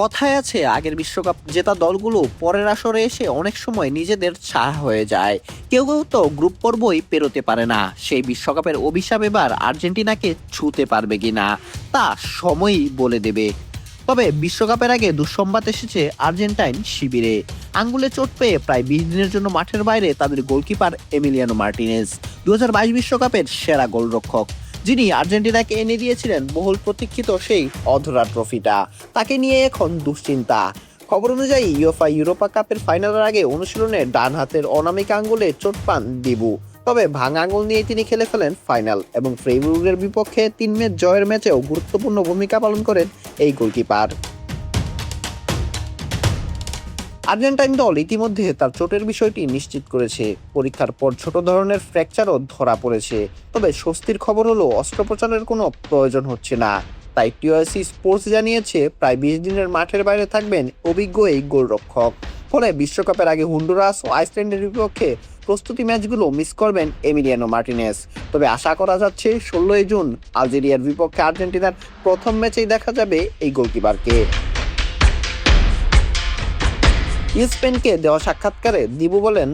কথায় আছে আগের বিশ্বকাপ জেতা দলগুলো পরের আসরে এসে অনেক সময় নিজেদের ছাড়া হয়ে যায়। কেউ কেউ তো গ্রুপ পর্বই পেরোতে পারে না। সেই বিশ্বকাপের অভিশাপ এবার আর্জেন্টিনাকে ছুঁতে পারবে কিনা তা সময়ই বলে দেবে। তবে বিশ্বকাপের আগে দুঃসংবাদ এসেছে আর্জেন্টাইন শিবিরে। আঙ্গুলে চোট পেয়ে প্রায় 20 দিনের জন্য মাঠের বাইরে তাদের গোলকিপার এমিলিয়ানো মার্টিনেজ, 2022 বিশ্বকাপের সেরা গোলরক্ষক, যিনি আর্জেন্টিনাকে এনে দিয়েছিলেন বহুল প্রতীক্ষিত সেই অধরা ট্রফিটা। তাকে নিয়ে এখন দুশ্চিন্তা। খবর অনুযায়ী ইউএফা ইউরোপা কাপের ফাইনালের আগে অনুশীলনে ডান হাতের অনামিক আঙ্গুলে চোট পান দিবু। তবে ভাঙা আঙুল নিয়ে তিনি খেলে ফেলেন ফাইনাল এবং ফ্রেইবুর্গের বিপক্ষে 3 ম্যাচ জয়ের ম্যাচেও গুরুত্বপূর্ণ ভূমিকা পালন করেন এই গোলকিপার। আর্জেন্টাইন দল ইতিমধ্যে তার চোটের বিষয়টি নিশ্চিত করেছে। পরীক্ষার পর ছোট ধরনের ফ্র্যাকচারও ধরা পড়েছে। তবে স্বস্তির খবর হলো অস্ত্রোপচারের কোনো প্রয়োজন হচ্ছে না। তাই টিওএসসি স্পোর্টস জানিয়েছে প্রায় 20 দিনের মাঠের বাইরে থাকবেন অভিজ্ঞ এই গোলরক্ষক। ফলে বিশ্বকাপের আগে হন্ডুরাস ও আইসল্যান্ডের বিপক্ষে প্রস্তুতি ম্যাচগুলো মিস করবেন এমিলিয়ানো মার্টিনেজ। তবে আশা করা যাচ্ছে 16 জুন আলজেরিয়ার বিপক্ষে আর্জেন্টিনার প্রথম ম্যাচেই দেখা যাবে এই গোলকিপারকে। স্পেনকে দেওয়া সাক্ষাৎকারে দিবু বলেন,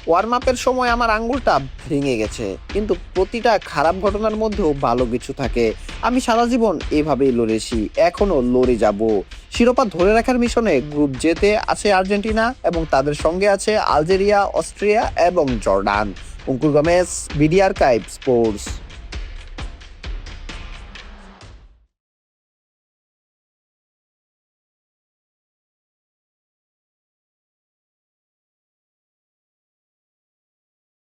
ওয়ার্ম আপের সময় আমার আঙ্গুলটা ভেঙে গেছে, কিন্তু প্রতিটা খারাপ ঘটনার মধ্যেও ভালো কিছু থাকে। আমি সারা জীবন এভাবেই লড়েছি, এখনো লড়ে যাব। শিরোপা ধরে রাখার মিশনে গ্রুপ জেতে আছে আর্জেন্টিনা এবং তাদের সঙ্গে আছে আলজেরিয়া, অস্ট্রিয়া এবং জর্ডান। অঙ্কুর গমেজ, বিডি আর্কাইভ স্পোর্টস।